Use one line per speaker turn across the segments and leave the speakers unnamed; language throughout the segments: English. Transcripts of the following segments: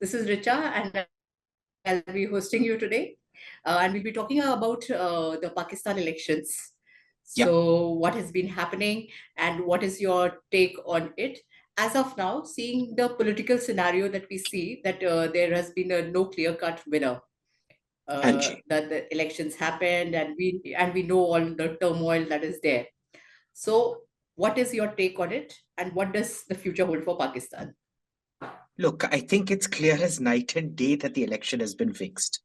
This is Richa, and I'll be hosting you today. And we'll be talking about the Pakistan elections.
Yeah.
So, what has been happening, and what is your take on it? As of now, seeing the political scenario that we see, that there has been a no clear-cut winner.
Anji.
That the elections happened, and we know all the turmoil that is there. So, what is your take on it, and what does the future hold for Pakistan?
Look, I think it's clear as night and day that the election has been fixed,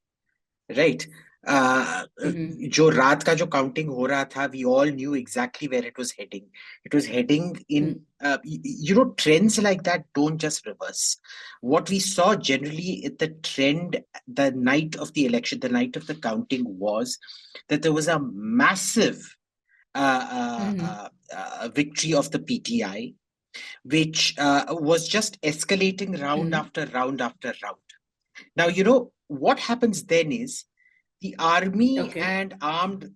right?
Mm-hmm.
जो रात का जो counting हो रहा था, we all knew exactly where it was heading. It was heading in, trends like that don't just reverse. What we saw generally, the trend, the night of the election, the night of the counting was that there was a massive
Mm-hmm.
victory of the PTI, which was just escalating round
Mm-hmm.
after round after round. Now, what happens then is the army
Okay.
and armed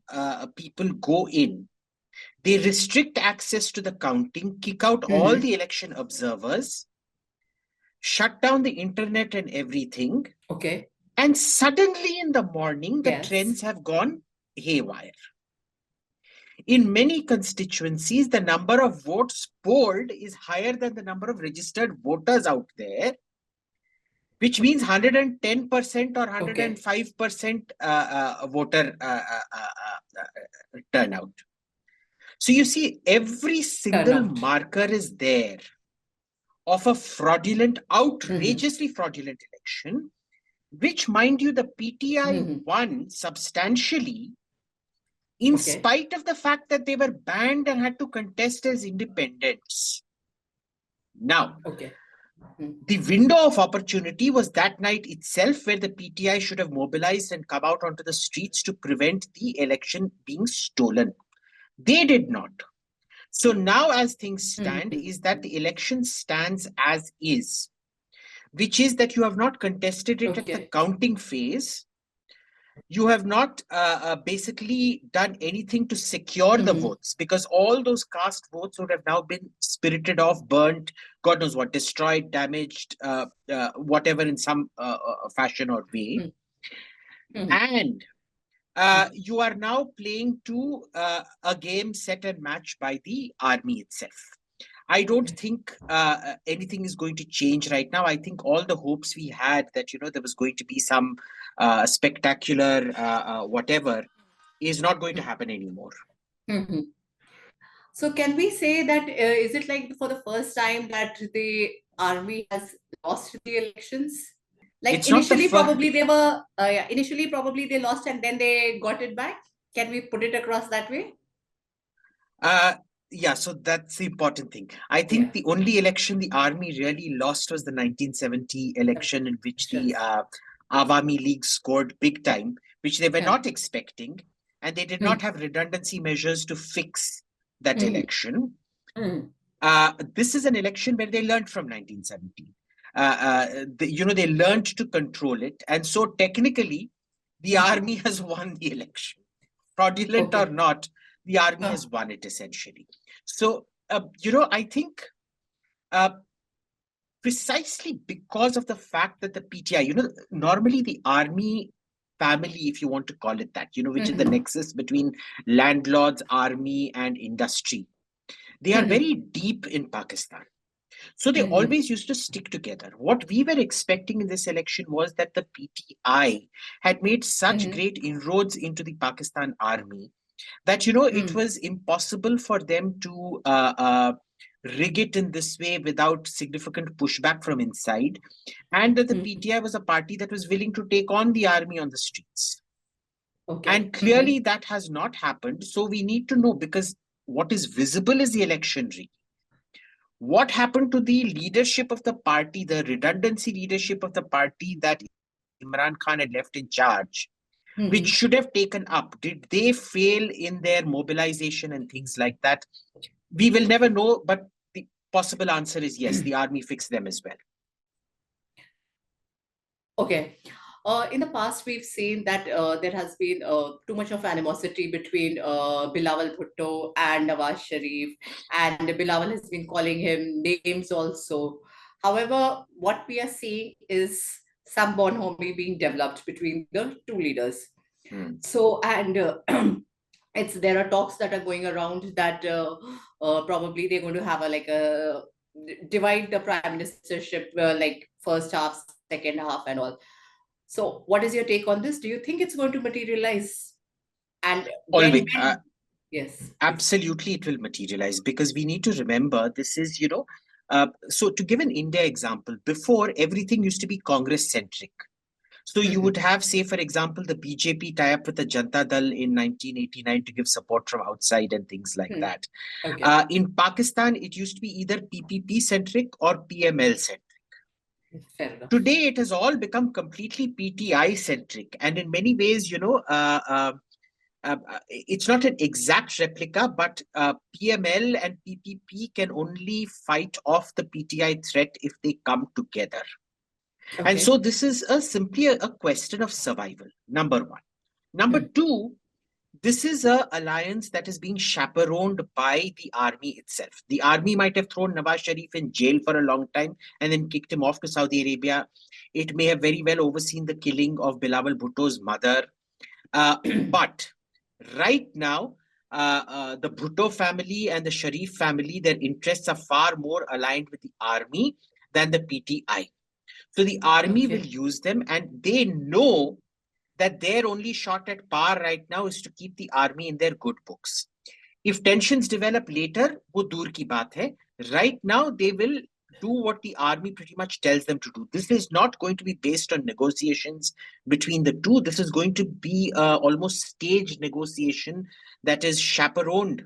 people go in. They restrict access to the counting, kick out all
Mm-hmm.
the election observers, shut down the internet and everything.
Okay.
And suddenly in the morning, the
Yes.
trends have gone haywire. In many constituencies, the number of votes polled is higher than the number of registered voters out there, which means 110% or
Okay.
105% voter turnout. So you see, every single
Turnout.
marker is there of a fraudulent,
Mm-hmm.
outrageously fraudulent election, which, mind you, the PTI
Mm-hmm.
won substantially in
Okay.
spite of the fact that they were banned and had to contest as independents. Now,
Okay. Mm-hmm.
the window of opportunity was that night itself where the PTI should have mobilized and come out onto the streets to prevent the election being stolen. They did not. So now, as things stand,
Mm-hmm.
is that the election stands as is, which is that you have not contested it at the
Okay.
counting phase. You have not basically done anything to secure the
Mm-hmm.
votes, because all those cast votes would have now been spirited off, burnt, God knows what, destroyed, damaged, whatever in some fashion or way.
Mm-hmm.
And you are now playing to a game set and match by the army itself. I don't think anything is going to change right now. I think all the hopes we had that, there was going to be some spectacular whatever is not going to happen anymore.
Mm-hmm. So, can we say that is it like for the first time that the army has lost the elections? Like
It's not the
initially,
first.
probably they were. Yeah, initially, probably they lost and then they got it back. Can we put it across that way?
Yeah, so that's the important thing. I
Yeah.
think the only election the army really lost was the 1970 election, in which the
Elections.
Awami League scored big time, which they were
Yeah.
not expecting, and they did not have redundancy measures to fix that
Mm-hmm.
election.
Mm-hmm.
This is an election where they learned from 1970. They learned to control it, and so technically, the army has won the election, fraudulent or
Okay.
not. The army
Uh,
has won it essentially. So, I think precisely because of the fact that the PTI, normally the army family, if you want to call it that, which is the
mm-hmm.
nexus between landlords, army, and industry, they are
Mm-hmm.
very deep in Pakistan. So they
Mm-hmm.
always used to stick together. What we were expecting in this election was that the PTI had made such
Mm-hmm.
great inroads into the Pakistan army that it
Mm.
was impossible for them to rig it in this way without significant pushback from inside, and that the
Mm.
PTI was a party that was willing to take on the army on the streets.
Okay.
And clearly that has not happened. So we need to know, because what is visible is the election rig. What happened to the leadership of the party, the redundancy leadership of the party that Imran Khan had left in charge, which
Mm-hmm.
should have taken up? Did they fail in their mobilization and things like that? We will never know, but the possible answer is yes, the army fixed them as well.
Okay. In the past, we've seen that there has been too much of animosity between Bilawal Bhutto and Nawaz Sharif, and Bilawal has been calling him names also. However, what we are seeing is some bonhomie being developed between the two leaders. So, and it's there are talks that are going around that probably they're going to have a like a divide the prime ministership like first half, second half, and all. So, what is your take on this? Do you think it's going to materialize? And
Always.
when yes, please.
Absolutely, it will materialize because we need to remember this is, so to give an India example, before everything used to be Congress centric. So you would have, say, for example, the BJP tie up with the Janata Dal in 1989 to give support from outside and things like that.
Okay.
In Pakistan, it used to be either PPP centric or PML centric.
Fair enough.
Today, it has all become completely PTI centric. And in many ways, it's not an exact replica, but PML and PPP can only fight off the PTI threat if they come together. And so this is simply a question of survival, number one. Number two, this is an alliance that is being chaperoned by the army itself. The army might have thrown Nawaz Sharif in jail for a long time and then kicked him off to Saudi Arabia. It may have very well overseen the killing of Bilawal Bhutto's mother. But right now, the Bhutto family and the Sharif family, their interests are far more aligned with the army than the PTI. So the army will use them, and they know that their only shot at power right now is to keep the army in their good books. If tensions develop later, wo dur ki baat hai. Right now, they will do what the army pretty much tells them to do. This is not going to be based on negotiations between the two. This is going to be almost staged negotiation that is chaperoned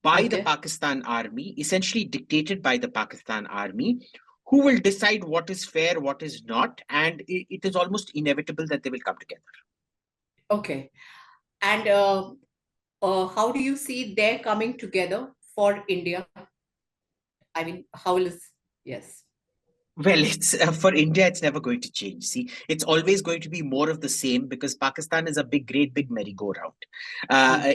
by the Pakistan army, essentially dictated by the Pakistan army, who will decide what is fair, what is not, and it is almost inevitable that they will come together.
Okay. And how do you see their coming together for India? I mean, how is, yes.
Well, it's for India, it's never going to change. See, it's always going to be more of the same because Pakistan is a great big merry-go-round.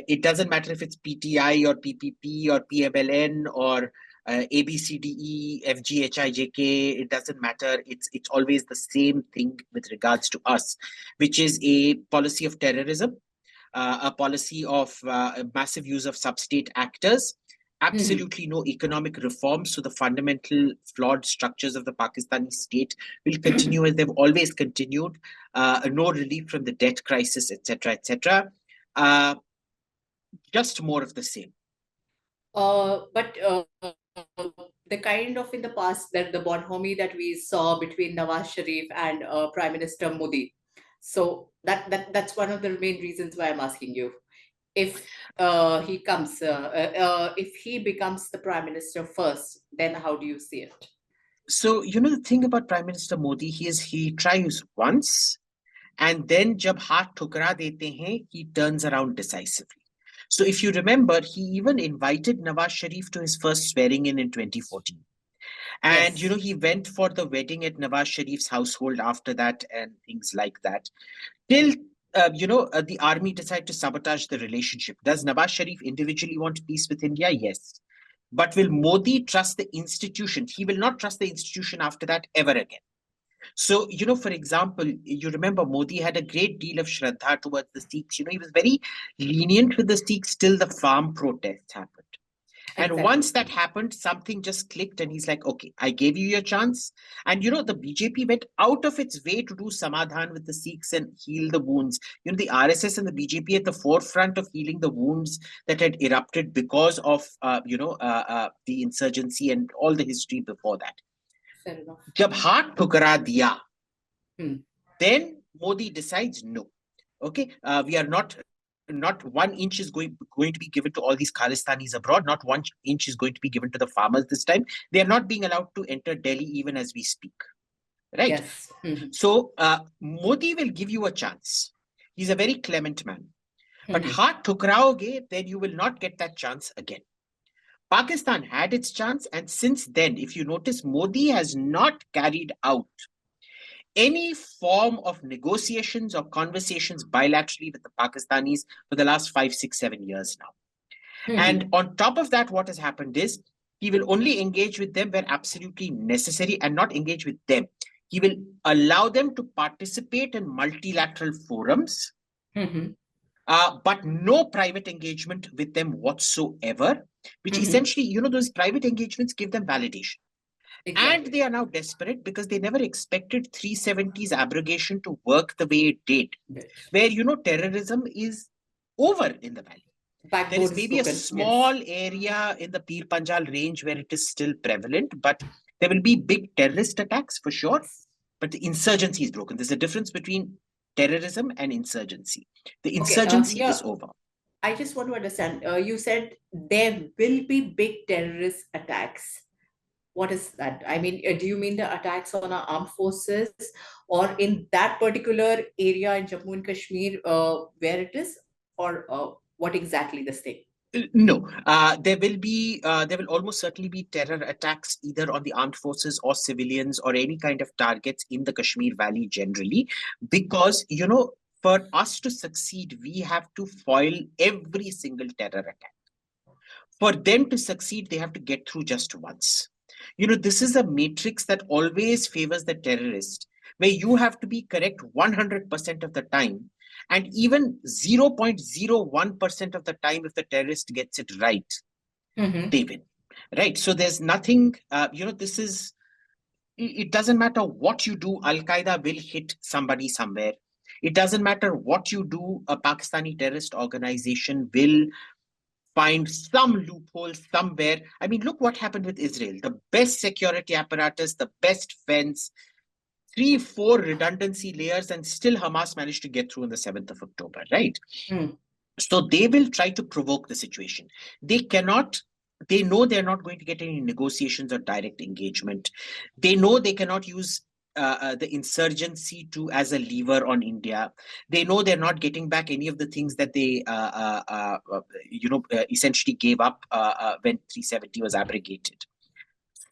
It doesn't matter if it's PTI or PPP or PMLN or ABCDE, FGHIJK. It doesn't matter. It's always the same thing with regards to us, which is a policy of terrorism, a policy of massive use of sub-state actors. Absolutely no economic reforms. So the fundamental flawed structures of the Pakistani state will continue as they've always continued. No relief from the debt crisis, etc., etc. Just more of the same.
But the kind of in the past that the bonhomie that we saw between Nawaz Sharif and Prime Minister Modi. So that's one of the main reasons why I'm asking you. If he comes, if he becomes the prime minister first, then how do you see it?
So, the thing about Prime Minister Modi, he tries once, and then jab haath thukra dete hain, he turns around decisively. So if you remember, he even invited Nawaz Sharif to his first swearing in 2014. And, he went for the wedding at Nawaz Sharif's household after that and things like that. Till the army decided to sabotage the relationship. Does Nawaz Sharif individually want peace with India? Yes. But will Modi trust the institution? He will not trust the institution after that ever again. So, for example, you remember Modi had a great deal of Shraddha towards the Sikhs. He was very lenient with the Sikhs till the farm protests happened. And once that happened, something just clicked and he's like, okay, I gave you your chance. And, the BJP went out of its way to do samadhan with the Sikhs and heal the wounds. The RSS and the BJP at the forefront of healing the wounds that had erupted because of, the insurgency and all the history before that.
Fair enough.
Jab haath thukra diya, then Modi decides, no. Okay, we are not 1 inch is going to be given to all these Khalistanis abroad. Not 1 inch is going to be given to the farmers this time. They are not being allowed to enter Delhi even as we speak. Right?
Yes.
So Modi will give you a chance. He's a very clement man. But haath thukraoge, then you will not get that chance again. Pakistan had its chance, and since then, if you notice, Modi has not carried out any form of negotiations or conversations bilaterally with the Pakistanis for the last 5, 6, 7 years now. And on top of that, what has happened is He will only engage with them where absolutely necessary and not engage with them. He will allow them to participate in multilateral forums, but no private engagement with them whatsoever, which essentially, those private engagements give them validation. Exactly. And they are now desperate because they never expected 370's abrogation to work the way it did, where, terrorism is over in the valley. There is maybe a small area in the Pir Panjal range where it is still prevalent, but there will be big terrorist attacks for sure. But the insurgency is broken. There's a difference between terrorism and insurgency. The insurgency is over.
I just want to understand. You said there will be big terrorist attacks. What is that? I mean, do you mean the attacks on our armed forces or in that particular area in Jammu and Kashmir where it is, or what exactly this thing?
No, there will almost certainly be terror attacks either on the armed forces or civilians or any kind of targets in the Kashmir Valley generally, because, for us to succeed, we have to foil every single terror attack. For them to succeed, they have to get through just once. This is a matrix that always favors the terrorist, where you have to be correct 100% of the time. And even 0.01% of the time, if the terrorist gets it right, they win. Right. So there's nothing, it doesn't matter what you do, Al-Qaeda will hit somebody somewhere. It doesn't matter what you do, a Pakistani terrorist organization will find some loophole somewhere. I mean, look what happened with Israel. The best security apparatus, the best fence, 3-4 redundancy layers, and still Hamas managed to get through on the 7th of October, right? So they will try to provoke the situation. They know they're not going to get any negotiations or direct engagement. They know they cannot use the insurgency as a lever on India. They know they're not getting back any of the things that they essentially gave up when 370 was abrogated.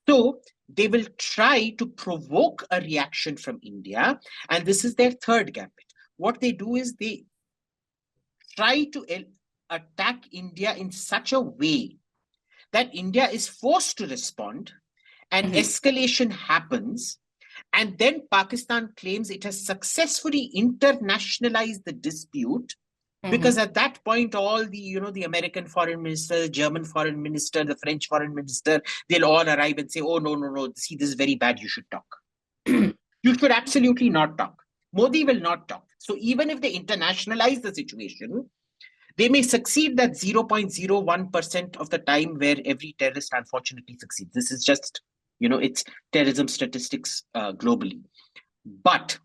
So they will try to provoke a reaction from India, and this is their third gambit. What they do is they try to attack India in such a way that India is forced to respond, and escalation happens. And then Pakistan claims it has successfully internationalized the dispute, because at that point, all the American foreign minister, German foreign minister, the French foreign minister, they'll all arrive and say, oh, no, see, this is very bad, you should talk. You should absolutely not talk. Modi will not talk. So even if they internationalize the situation, they may succeed that 0.01% of the time where every terrorist unfortunately succeeds. This is just, it's terrorism statistics globally. But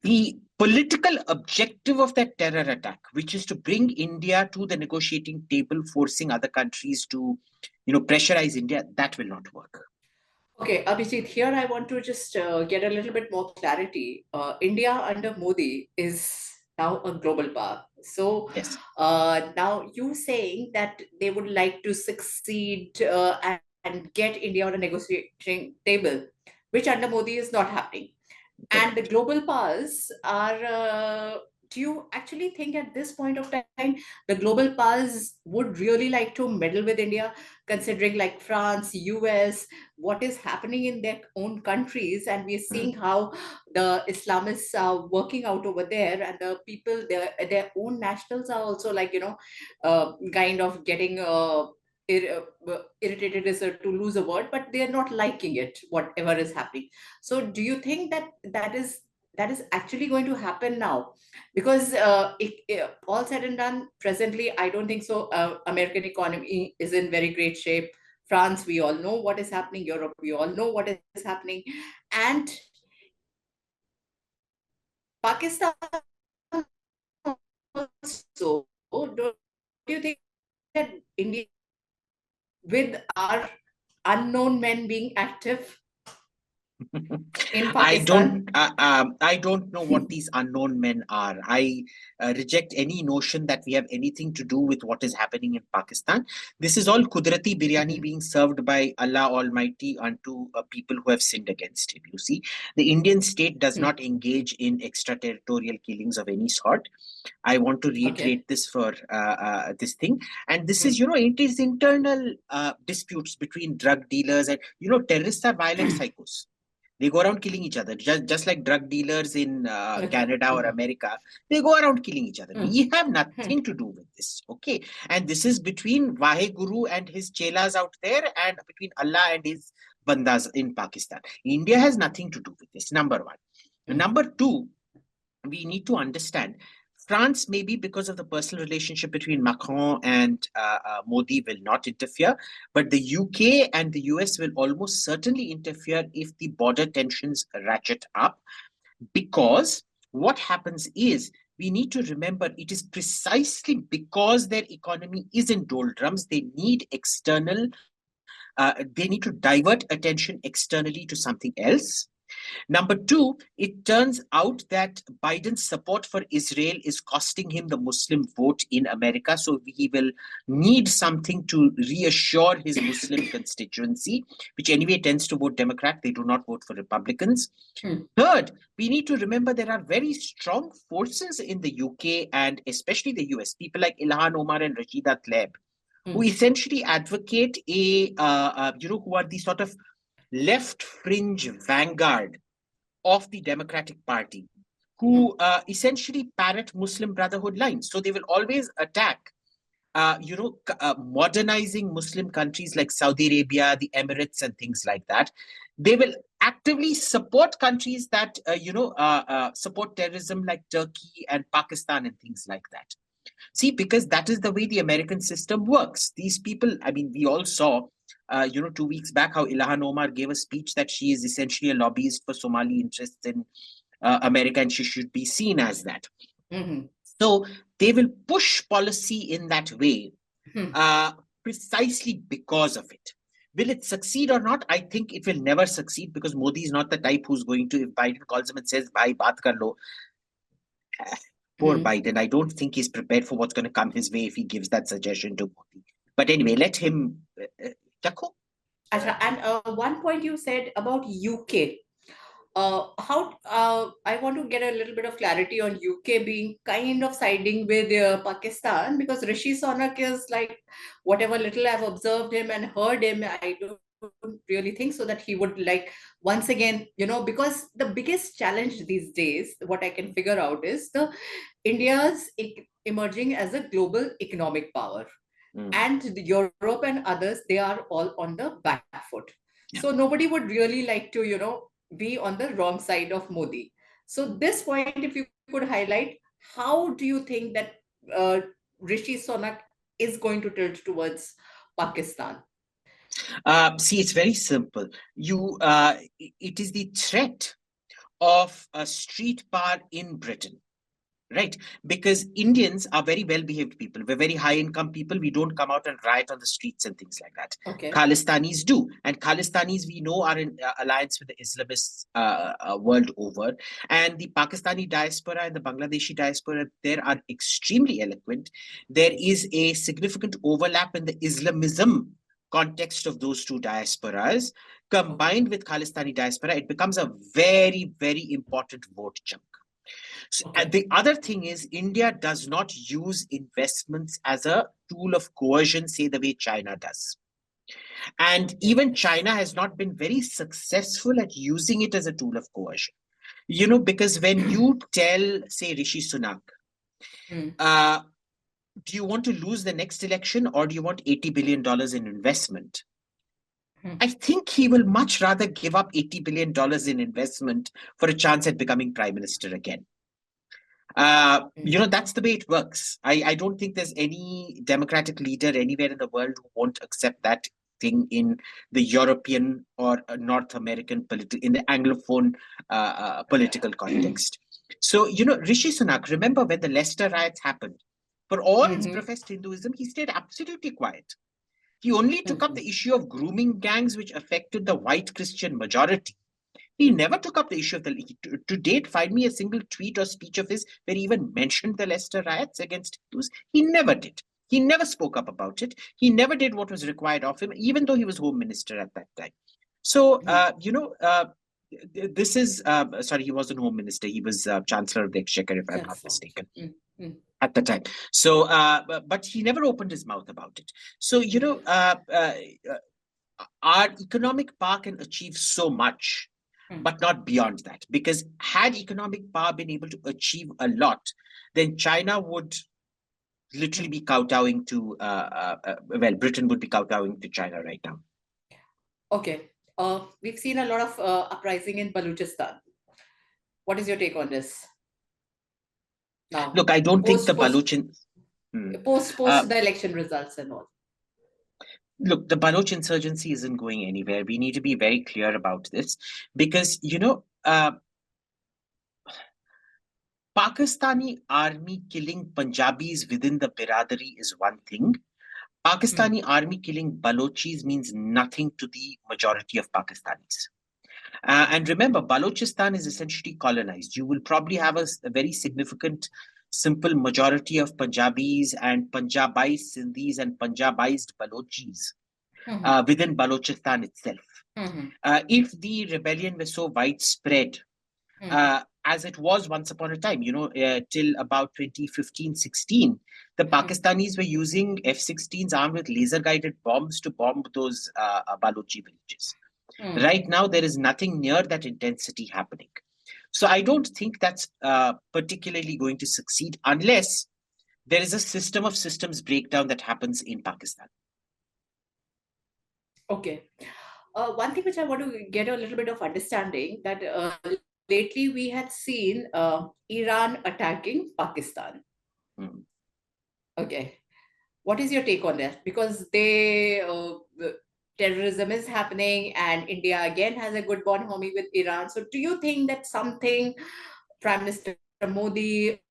the political objective of that terror attack, which is to bring India to the negotiating table, forcing other countries to, pressurize India, that will not work.
Okay, Abhijit, here I want to just get a little bit more clarity. India under Modi is now a global power. So
yes.
Now you saying that they would like to succeed and get India on a negotiating table, which under Modi is not happening. And the global powers are, do you actually think at this point of time, the global powers would really like to meddle with India, considering like France, US, what is happening in their own countries? And we're seeing how the Islamists are working out over there, and the people, their own nationals are also like, kind of getting irritated is to lose a word, but they're not liking it, whatever is happening. So do you think that is actually going to happen now? Because all said and done, presently, I don't think so. American economy is in very great shape. France, we all know what is happening. Europe, we all know what is happening. And Pakistan also, don't you think that India, with our unknown men being active, in
I
Pakistan?
don't know what these unknown men are. I reject any notion that we have anything to do with what is happening in Pakistan. This is all kudrati biryani
Mhm.
being served by Allah Almighty unto people who have sinned against Him. You see, the Indian state does
Hmm.
not engage in extraterritorial killings of any sort. I want to
Okay.
reiterate this for this thing. And this
Hmm.
is, it is internal disputes between drug dealers and, terrorists are violent psychos. They go around killing each other, just like drug dealers in
Okay.
Canada or
Hmm.
America. They go around killing each other.
Hmm.
We have
Hmm.
nothing to do with this, okay? And this is between Vaheguru and his chelas out there, and between Allah and his bandas in Pakistan. India has nothing to do with this. Number one.
Hmm.
Number two, we need to understand France, maybe because of the personal relationship between Macron and Modi, will not interfere, but the UK and the US will almost certainly interfere if the border tensions ratchet up. Because what happens is, we need to remember, it is precisely because their economy is in doldrums, they need they need to divert attention externally to something else. Number two, it turns out that Biden's support for Israel is costing him the Muslim vote in America. So he will need something to reassure his Muslim constituency, which anyway tends to vote Democrat. They do not vote for Republicans.
Hmm.
Third, we need to remember there are very strong forces in the UK and especially the US, people like Ilhan Omar and Rashida Tlaib, who
Hmm.
essentially advocate who are the sort of left fringe vanguard of the Democratic Party,
Hmm.
who essentially parrot Muslim Brotherhood lines. So they will always attack, modernizing Muslim countries like Saudi Arabia, the Emirates, and things like that. They will actively support countries that, support terrorism like Turkey and Pakistan and things like that. See, because that is the way the American system works. These people, I mean, we all saw, 2 weeks back how Ilhan Omar gave a speech that she is essentially a lobbyist for Somali interests in America and she should be seen as that.
Hmm.
So they will push policy in that way
Hmm.
uh, precisely because of it. Will it succeed or not? I think it will never succeed because Modi is not the type who's going to, if Biden calls him and says, bhai, baat kar lo, poor
Hmm.
Biden. I don't think he's prepared for what's going to come his way if he gives that suggestion to Modi. But anyway, let him. Chakho?
Acha, and one point you said about UK. How I want to get a little bit of clarity on UK being kind of siding with Pakistan, because Rishi Sunak is like, whatever little I've observed him and heard him, I don't really think so that he would like, once again, because the biggest challenge these days, what I can figure out is the India's emerging as a global economic power, and Europe and others, they are all on the back foot.
Yeah.
So nobody would really like to, be on the wrong side of Modi. So this point, if you could highlight, how do you think that uh, Rishi Sunak is going to tilt towards Pakistan?
See, it's very simple. It is the threat of a street power in Britain. Right, because Indians are very well behaved people. We're very high income people. We don't come out and riot on the streets and things like that.
Okay.
Khalistanis do, and Khalistanis we know are in alliance with the Islamists world over. And the Pakistani diaspora and the Bangladeshi diaspora there are extremely eloquent. There is a significant overlap in the Islamism context of those two diasporas. Combined with Khalistani diaspora, it becomes a very, very important vote chunk. And
Okay.
the other thing is, India does not use investments as a tool of coercion, say the way China does. And even
Yes.
China has not been very successful at using it as a tool of coercion. Because when you tell, say, Rishi Sunak,
Hmm.
do you want to lose the next election or do you want $80 billion in investment?
Hmm.
I think he will much rather give up $80 billion in investment for a chance at becoming prime minister again. That's the way it works. I don't think there's any democratic leader anywhere in the world who won't accept that thing in the European or North American in the Anglophone political context. So, Rishi Sunak, remember when the Leicester riots happened? For all his
Mhm.
professed Hinduism, he stayed absolutely quiet. He only took up
Mhm.
the issue of grooming gangs, which affected the white Christian majority. He never took up the issue of to date, find me a single tweet or speech of his where he even mentioned the Leicester riots against Hindus. He never did. He never spoke up about it. He never did what was required of him, even though he was Home Minister at that time. So, this is, sorry, he wasn't Home Minister. He was Chancellor of the Exchequer, if I'm not mistaken, at the time. So, but he never opened his mouth about it. So, our economic power can achieve so much, but not beyond that. Because had economic power been able to achieve a lot, then China would literally be kowtowing to, Britain would be kowtowing to China right now.
Okay. We've seen a lot of uprising in Balochistan. What is your take on this? Now,
look, I don't think the Balochian...
Post the election results and all.
Look, the Baloch insurgency isn't going anywhere. We need to be very clear about this because, Pakistani army killing Punjabis within the Biradari is one thing. Pakistani army killing Balochis means nothing to the majority of Pakistanis. And remember, Balochistan is essentially colonized. You will probably have a very significant, simple majority of Punjabis and Punjabis Sindhis and Punjabized Balochis within Balochistan itself. If the rebellion was so widespread, as it was once upon a time, till about 2015-16, the Pakistanis were using F-16s armed with laser-guided bombs to bomb those Balochi villages. Right now, there is nothing near that intensity happening. So I don't think that's particularly going to succeed unless there is a system of systems breakdown that happens in Pakistan.
Okay. One thing which I want to get a little bit of understanding that lately we had seen Iran attacking Pakistan. Okay. What is your take on that? Because terrorism is happening and India again has a good bonhomie with Iran. So do you think that something Prime Minister Modi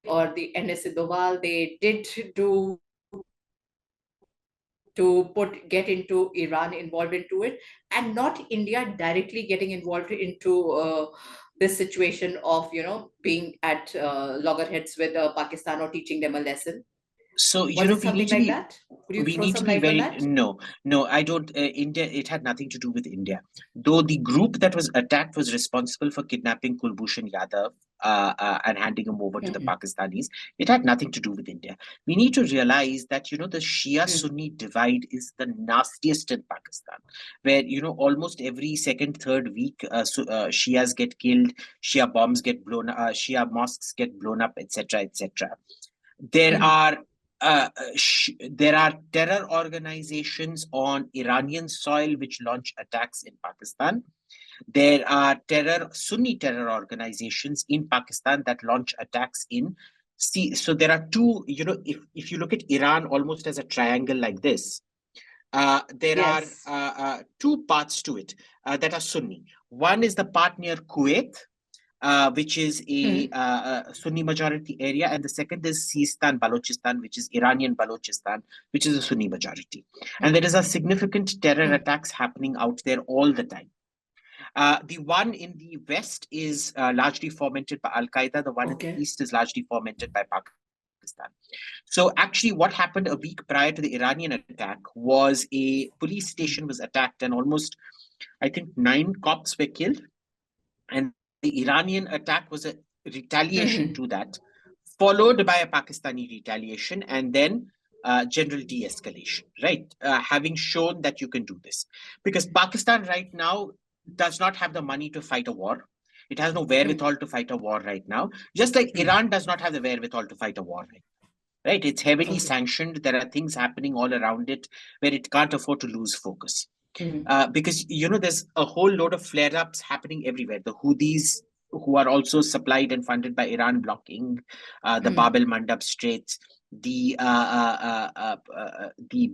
or the NSA Doval, they did do to get into Iran involved into it and not India directly getting involved into this situation of, being at loggerheads with Pakistan or teaching them a lesson?
So,
we need to be, that?
We need to be very, no, I don't, India, it had nothing to do with India. Though the group that was attacked was responsible for kidnapping Kulbhushan Yadav and handing him over to the Pakistanis, it had nothing to do with India. We need to realize that, the Shia-Sunni divide is the nastiest in Pakistan, where, almost every second, third week, Shias get killed, Shia bombs get blown up, Shia mosques get blown up, etc., etc. There are terror organizations on Iranian soil which launch attacks in Pakistan. There are Sunni terror organizations in Pakistan that launch attacks in. So there are two, if you look at Iran almost as a triangle like this, there are two parts to it that are Sunni. One is the part near Kuwait, which is a Sunni majority area, and the second is Sistan Balochistan, which is Iranian Balochistan, which is a Sunni majority. And there is a significant terror attacks happening out there all the time. The one in the west is largely fomented by Al-Qaeda. The one in the east is largely fomented by Pakistan. So actually what happened a week prior to the Iranian attack was a police station was attacked and almost, I think, 9 cops were killed. And the Iranian attack was a retaliation to that, followed by a Pakistani retaliation, and then general de-escalation, right? Having shown that you can do this. Because Pakistan right now does not have the money to fight a war. It has no wherewithal to fight a war right now. Just like Iran does not have the wherewithal to fight a war right? It's heavily sanctioned. There are things happening all around it where it can't afford to lose focus. Because, there's a whole load of flare-ups happening everywhere. The Houthis, who are also supplied and funded by Iran, blocking the Bab el-Mandab Straits, the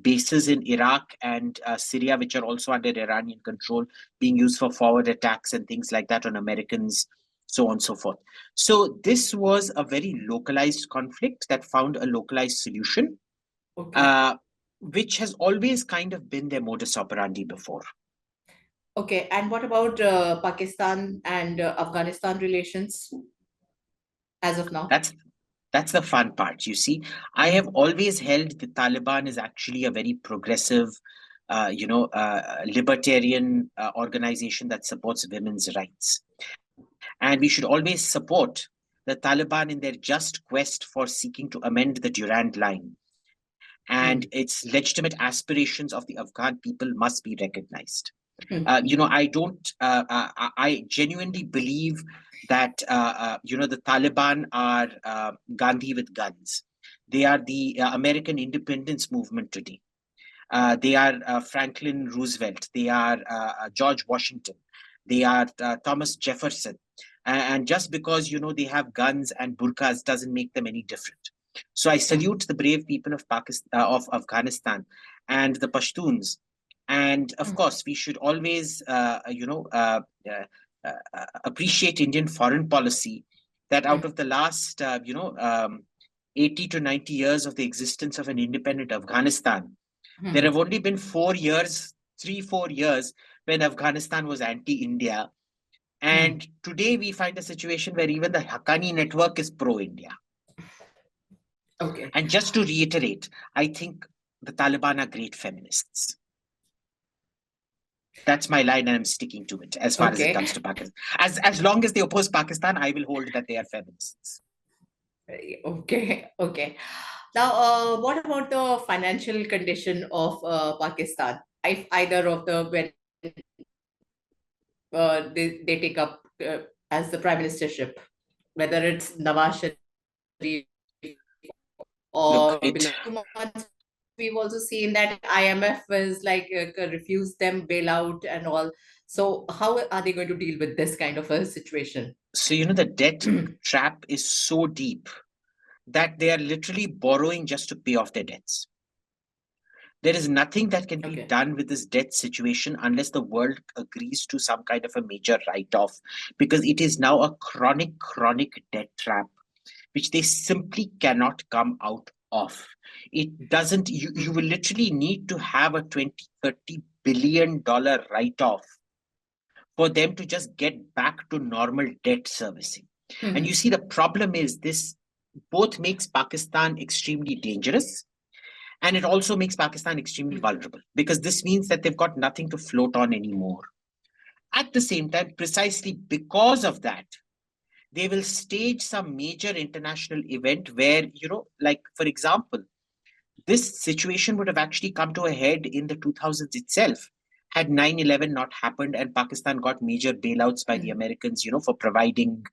bases in Iraq and Syria, which are also under Iranian control, being used for forward attacks and things like that on Americans, so on and so forth. So this was a very localized conflict that found a localized solution. Which has always kind of been their modus operandi before.
Okay, and what about Pakistan and Afghanistan relations as of now?
That's the fun part. You see, I have always held the Taliban is actually a very progressive, libertarian organization that supports women's rights. And we should always support the Taliban in their just quest for seeking to amend the Durand Line. And its legitimate aspirations of the Afghan people must be recognized. I genuinely believe that, the Taliban are Gandhi with guns. They are the American independence movement today. They are Franklin Roosevelt. They are George Washington. They are Thomas Jefferson. And just because, they have guns and burqas doesn't make them any different. So I salute the brave people of Pakistan, of Afghanistan, and the Pashtuns. And of course, we should always, appreciate Indian foreign policy. That out of the last, 80 to 90 years of the existence of an independent Afghanistan, there have only been 4 years, 3-4 years, when Afghanistan was anti-India. And today we find a situation where even the Haqqani network is pro-India.
Okay.
And just to reiterate, I think the Taliban are great feminists. That's my line, and I'm sticking to it as far as it comes to Pakistan. As long as they oppose Pakistan, I will hold that they are feminists.
Okay. Now, what about the financial condition of Pakistan? If either of the when they take up as the prime ministership, whether it's Nawaz Sharif or below 2 months, we've also seen that IMF was like refused them bailout and all. So how are they going to deal with this kind of a situation?
So, the debt trap is so deep that they are literally borrowing just to pay off their debts. There is nothing that can be done with this debt situation unless the world agrees to some kind of a major write-off, because it is now a chronic debt trap, which they simply cannot come out of. It doesn't, you will literally need to have a $20-30 billion write-off for them to just get back to normal debt servicing. And you see, the problem is this both makes Pakistan extremely dangerous, and it also makes Pakistan extremely vulnerable, because this means that they've got nothing to float on anymore. At the same time, precisely because of that, they will stage some major international event where, like, for example, this situation would have actually come to a head in the 2000s itself, had 9/11 not happened and Pakistan got major bailouts by the Americans, for providing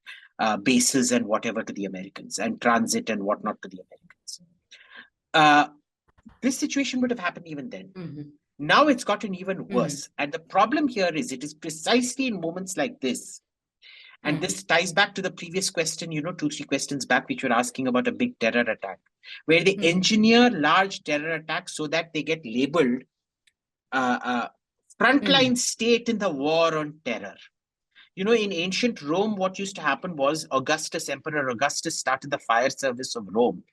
bases and whatever to the Americans, and transit and whatnot to the Americans. This situation would have happened even then. Now it's gotten even worse. And the problem here is it is precisely in moments like this. And this ties back to the previous question, 2-3 questions back, which were asking about a big terror attack, where they engineer large terror attacks so that they get labeled frontline state in the war on terror. In ancient Rome, what used to happen was Emperor Augustus started the fire service of Rome.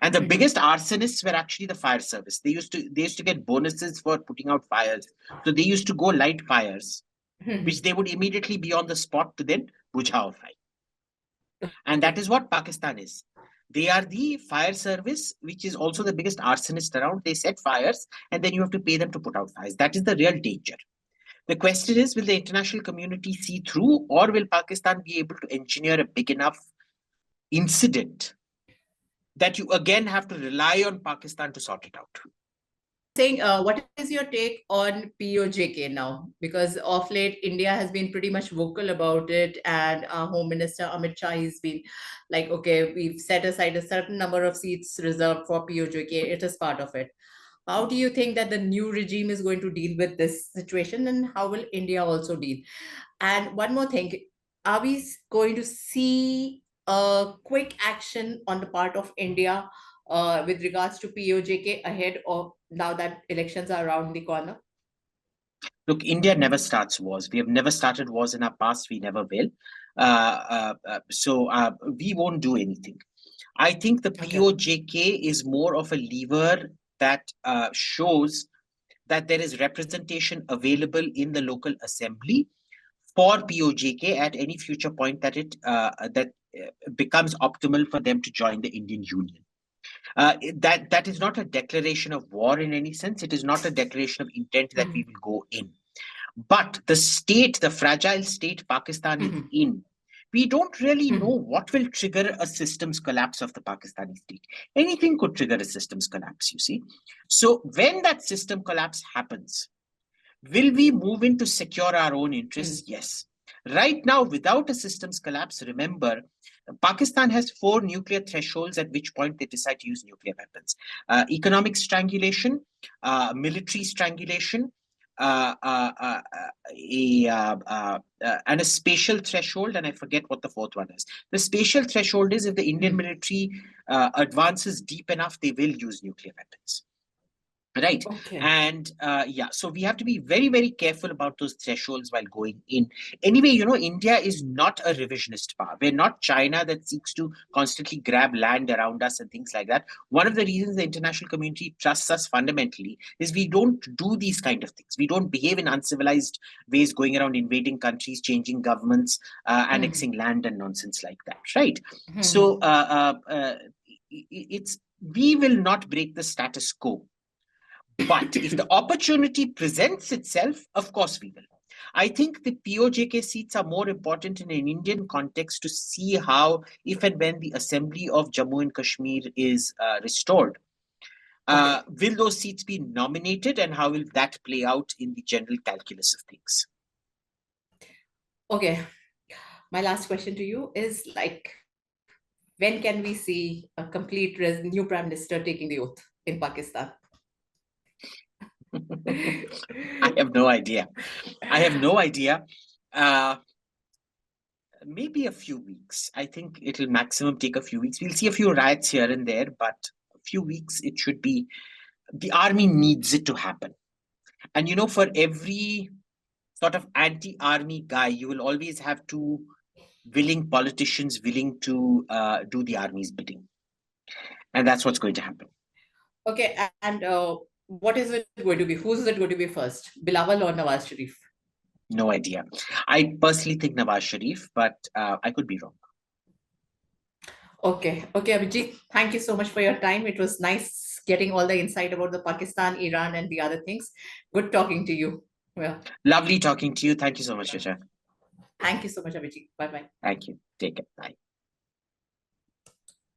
And the biggest arsonists were actually the fire service. They used to get bonuses for putting out fires. So they used to go light fires, which they would immediately be on the spot to then bujhao fire. And that is what Pakistan is. They are the fire service, which is also the biggest arsonist around. They set fires, and then you have to pay them to put out fires. That is the real danger. The question is, will the international community see through, or will Pakistan be able to engineer a big enough incident that you again have to rely on Pakistan to sort it out?
Saying, what is your take on POJK now? Because of late, India has been pretty much vocal about it, and our Home Minister Amit Shah has been like, okay, we've set aside a certain number of seats reserved for POJK. It is part of it. How do you think that the new regime is going to deal with this situation, and how will India also deal? And one more thing, are we going to see a quick action on the part of India with regards to POJK ahead of now that elections are around the corner?
Look, India never starts wars. We have never started wars in our past. We never will. So we won't do anything. I think the POJK is more of a lever that shows that there is representation available in the local assembly for POJK at any future point that it becomes optimal for them to join the Indian Union. That is not a declaration of war in any sense. It is not a declaration of intent that we will go in. But the state, the fragile state Pakistan is in, we don't really know what will trigger a systems collapse of the Pakistani state. Anything could trigger a systems collapse, you see. So when that system collapse happens, will we move in to secure our own interests? Yes. Right now, without a systems collapse, remember, Pakistan has 4 nuclear thresholds at which point they decide to use nuclear weapons. Economic strangulation, military strangulation, and a spatial threshold, and I forget what the 4th one is. The spatial threshold is if the Indian military advances deep enough, they will use nuclear weapons. Right.
Okay.
And so we have to be very, very careful about those thresholds while going in. Anyway, India is not a revisionist power. We're not China that seeks to constantly grab land around us and things like that. One of the reasons the international community trusts us fundamentally is we don't do these kind of things. We don't behave in uncivilized ways, going around invading countries, changing governments, annexing land and nonsense like that. Right. So we will not break the status quo. But if the opportunity presents itself, of course we will. I think the POJK seats are more important in an Indian context to see how, if and when the Assembly of Jammu and Kashmir is restored, will those seats be nominated and how will that play out in the general calculus of things?
Okay. My last question to you is when can we see a complete new Prime Minister taking the oath in Pakistan?
I have no idea. Maybe a few weeks. I think it'll maximum take a few weeks. We'll see a few riots here and there, but a few weeks it should be. The army needs it to happen. And for every sort of anti-army guy, you will always have 2 willing politicians willing to do the army's bidding. And that's what's going to happen.
Okay, and what is it going to be? Who's it going to be first, Bilawal or Nawaz Sharif?
No idea. I personally think Nawaz Sharif, but I could be wrong.
Okay, Abhijit, thank you so much for your time. It was nice getting all the insight about the Pakistan, Iran, and the other things. Good talking to you.
Well, lovely talking to you. Thank you so much, Risha.
Thank you so much, Abhijit. Bye-bye.
Thank you. Take care. Bye.